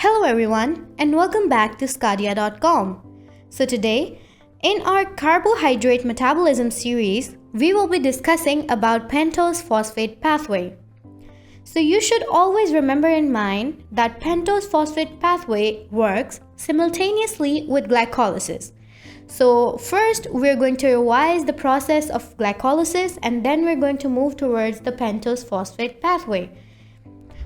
Hello everyone and welcome back to sqadia.com. So today, in our carbohydrate metabolism series, we will be discussing about pentose phosphate pathway. So you should always remember in mind that pentose phosphate pathway works simultaneously with glycolysis. So first we're going to revise the process of glycolysis and then we're going to move towards the pentose phosphate pathway.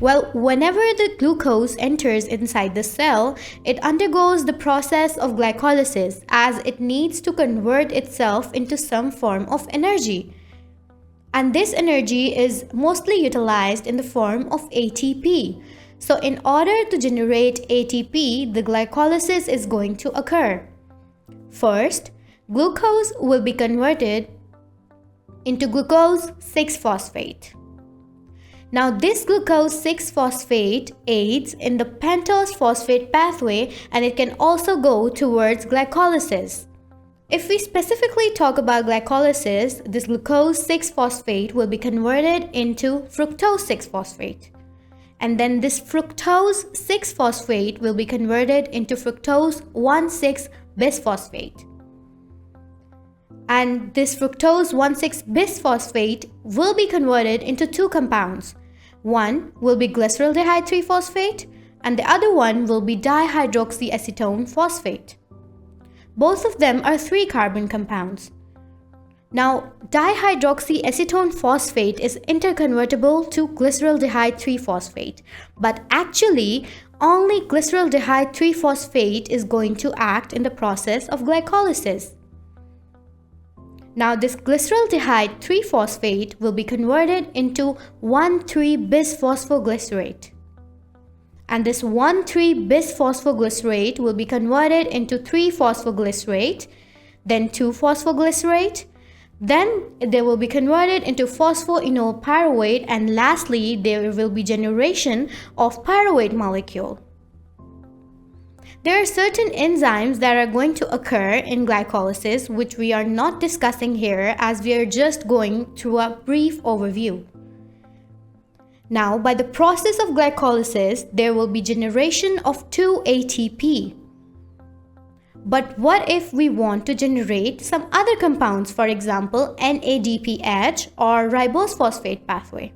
Well, whenever the glucose enters inside the cell, it undergoes the process of glycolysis as it needs to convert itself into some form of energy. And this energy is mostly utilized in the form of ATP. So in order to generate ATP, the glycolysis is going to occur. First, glucose will be converted into glucose 6-phosphate. Now this glucose 6-phosphate aids in the pentose phosphate pathway and it can also go towards glycolysis. If we specifically talk about glycolysis, this glucose 6-phosphate will be converted into fructose 6-phosphate. And then this fructose 6-phosphate will be converted into fructose 1,6-bisphosphate. And this fructose 1,6-bisphosphate will be converted into two compounds. One will be glyceraldehyde 3-phosphate and the other one will be dihydroxyacetone phosphate. Both of them are 3-carbon compounds. Now, dihydroxyacetone phosphate is interconvertible to glyceraldehyde 3-phosphate, but actually only glyceraldehyde 3-phosphate is going to act in the process of glycolysis. Now this glyceraldehyde 3-phosphate will be converted into 1,3-bisphosphoglycerate. And this 1,3-bisphosphoglycerate will be converted into 3-phosphoglycerate, then 2-phosphoglycerate, then they will be converted into phosphoenol pyruvate, and lastly there will be generation of pyruvate molecule. There are certain enzymes that are going to occur in glycolysis which we are not discussing here as we are just going through a brief overview. Now, by the process of glycolysis, there will be generation of 2 ATP. But what if we want to generate some other compounds, for example, NADPH or ribose phosphate pathway?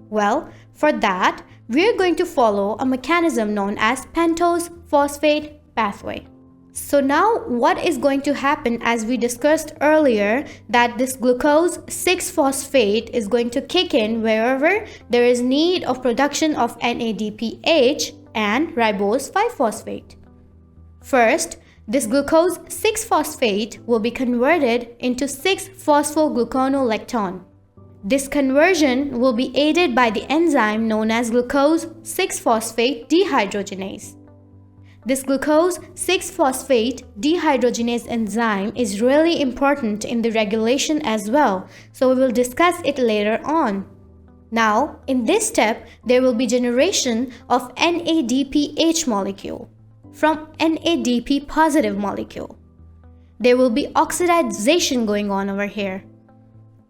Well, for that, we are going to follow a mechanism known as pentose phosphate pathway. So now what is going to happen, as we discussed earlier, that this glucose 6-phosphate is going to kick in wherever there is need of production of NADPH and ribose 5-phosphate. First, this glucose 6-phosphate will be converted into 6-phosphogluconolactone. This conversion will be aided by the enzyme known as glucose 6-phosphate dehydrogenase. This glucose 6-phosphate dehydrogenase enzyme is really important in the regulation as well, so we will discuss it later on. Now, in this step, there will be generation of NADPH molecule from NADP positive molecule. There will be oxidation going on over here.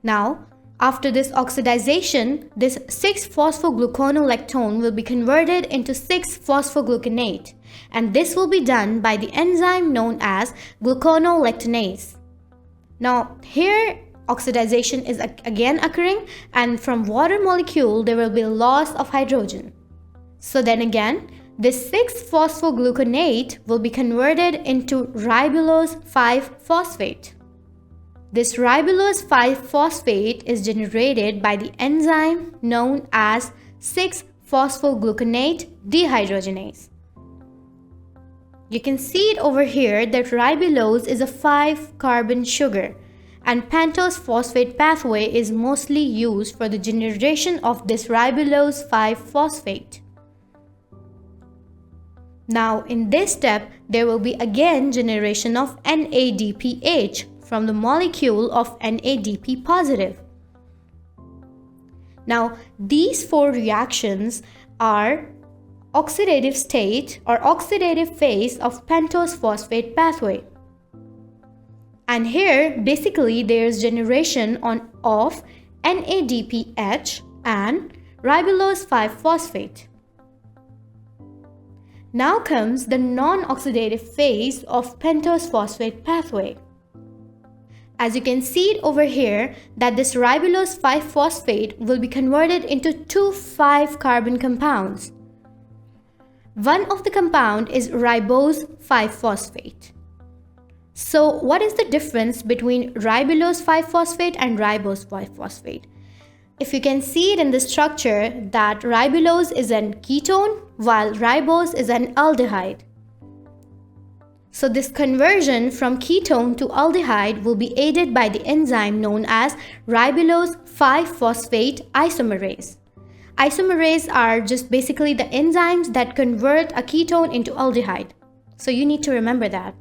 Now, after this oxidation, this 6-phosphogluconolactone will be converted into 6-phosphogluconate, and this will be done by the enzyme known as gluconolactonase. Now, here oxidation is again occurring, and from water molecule there will be loss of hydrogen. So then again, this 6-phosphogluconate will be converted into ribulose 5-phosphate. This ribulose 5-phosphate is generated by the enzyme known as 6-phosphogluconate dehydrogenase. You can see it over here that ribulose is a 5-carbon sugar and pentose phosphate pathway is mostly used for the generation of this ribulose 5-phosphate. Now in this step, there will be again generation of NADPH from the molecule of NADP positive. Now these 4 reactions are oxidative state or oxidative phase of pentose phosphate pathway. And here basically there is generation of NADPH and ribulose 5-phosphate. Now comes the non-oxidative phase of pentose phosphate pathway. As you can see it over here, that this ribulose 5-phosphate will be converted into two 5-carbon compounds. One of the compound is ribose 5-phosphate. So what is the difference between ribulose 5-phosphate and ribose 5-phosphate? If you can see it in the structure, that ribulose is an ketone while ribose is an aldehyde. So this conversion from ketone to aldehyde will be aided by the enzyme known as ribulose 5-phosphate isomerase. Isomerase are just basically the enzymes that convert a ketone into aldehyde. So you need to remember that.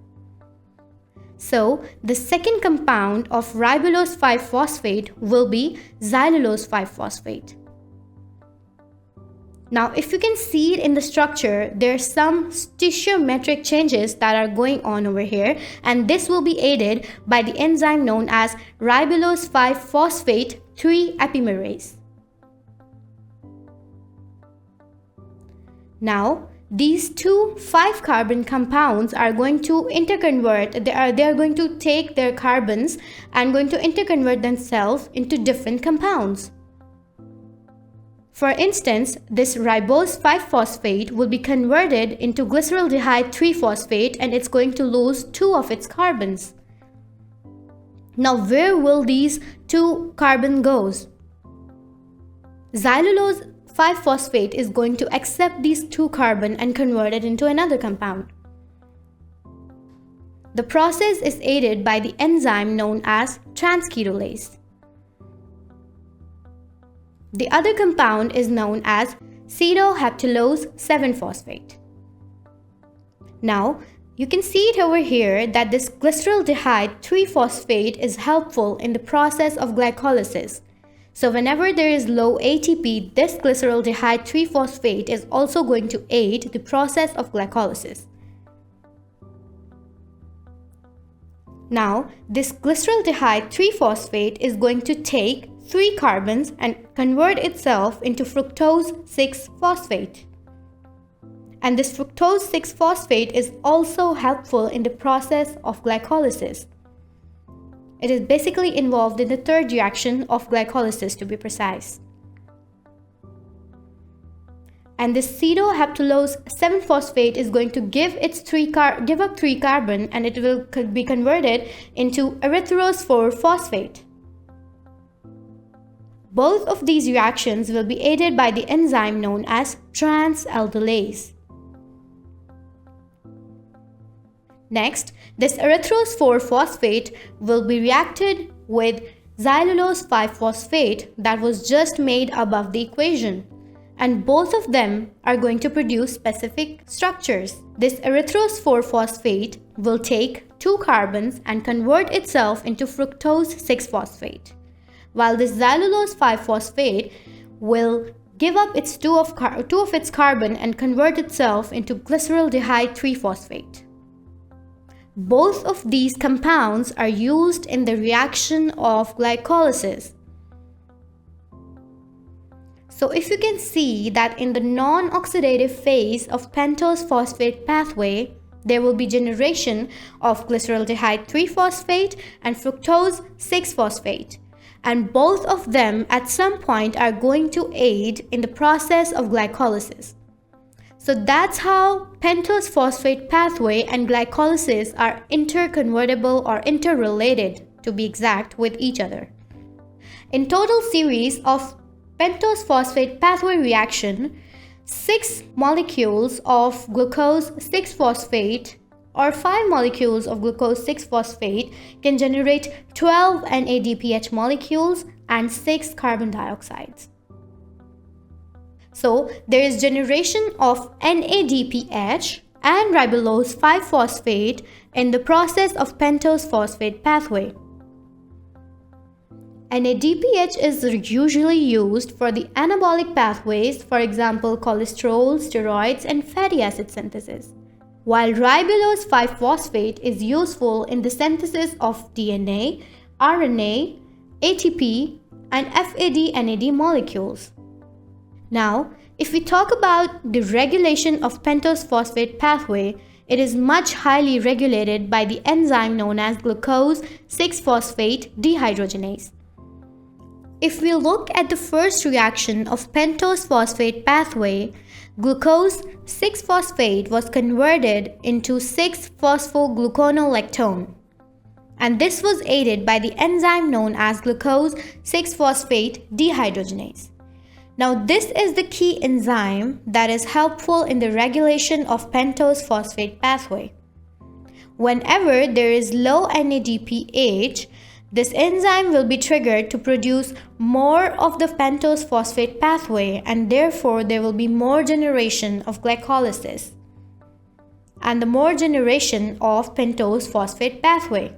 So the second compound of ribulose 5-phosphate will be xylulose 5-phosphate. Now, if you can see it in the structure, there are some stoichiometric changes that are going on over here, and this will be aided by the enzyme known as ribulose 5-phosphate 3 epimerase. Now, these two 5-carbon compounds are going to interconvert. They are going to take their carbons and going to interconvert themselves into different compounds. For instance, this ribose 5-phosphate will be converted into glyceraldehyde 3-phosphate, and it's going to lose 2 of its carbons. Now, where will these 2 carbon goes? Xylulose 5-phosphate is going to accept these 2 carbon and convert it into another compound. The process is aided by the enzyme known as transketolase. The other compound is known as acetoheptulose 7-phosphate. Now, you can see it over here that this glyceraldehyde 3-phosphate is helpful in the process of glycolysis. So whenever there is low ATP, this glyceraldehyde 3-phosphate is also going to aid the process of glycolysis. Now, this glyceraldehyde 3-phosphate is going to take 3 carbons and convert itself into fructose 6-phosphate. And this fructose 6-phosphate is also helpful in the process of glycolysis. It is basically involved in the third reaction of glycolysis, to be precise. And this acetoheptulose 7-phosphate is going to give up 3 carbon, and it will be converted into erythrose 4-phosphate. Both of these reactions will be aided by the enzyme known as transaldolase. Next, this erythrose 4-phosphate will be reacted with xylulose 5-phosphate that was just made above the equation, and both of them are going to produce specific structures. This erythrose 4-phosphate will take 2 carbons and convert itself into fructose 6-phosphate, while this xylulose 5-phosphate will give up its 2 of its carbon and convert itself into glyceraldehyde 3-phosphate. Both of these compounds are used in the reaction of glycolysis. So if you can see that in the non-oxidative phase of pentose phosphate pathway, there will be generation of glyceraldehyde 3-phosphate and fructose 6-phosphate. And both of them at some point are going to aid in the process of glycolysis. So that's how pentose phosphate pathway and glycolysis are interconvertible or interrelated, to be exact, with each other. In total series of pentose phosphate pathway reaction, 6 molecules of glucose 6-phosphate or 5 molecules of glucose 6-phosphate can generate 12 NADPH molecules and 6 carbon dioxides. So there is generation of NADPH and ribulose 5-phosphate in the process of pentose phosphate pathway. NADPH is usually used for the anabolic pathways, for example, cholesterol, steroids, and fatty acid synthesis, while ribulose 5-phosphate is useful in the synthesis of DNA, RNA, ATP, and FAD-NAD molecules. Now, If we talk about the regulation of pentose phosphate pathway, it is much highly regulated by the enzyme known as glucose 6-phosphate dehydrogenase. If we look at the first reaction of pentose phosphate pathway, glucose 6-phosphate was converted into 6-phosphogluconolactone, and this was aided by the enzyme known as glucose 6-phosphate dehydrogenase. Now, this is the key enzyme that is helpful in the regulation of pentose phosphate pathway. Whenever there is low NADPH, this enzyme will be triggered to produce more of the pentose phosphate pathway, and therefore there will be more generation of glycolysis and the more generation of pentose phosphate pathway.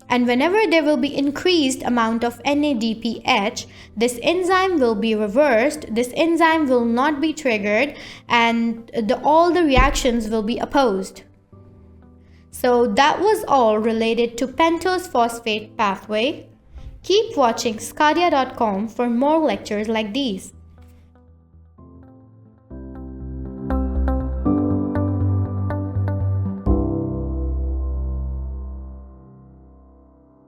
And whenever there will be increased amount of NADPH, this enzyme will be reversed, this enzyme will not be triggered, and all the reactions will be opposed. So that was all related to pentose phosphate pathway. Keep watching sqadia.com for more lectures like these.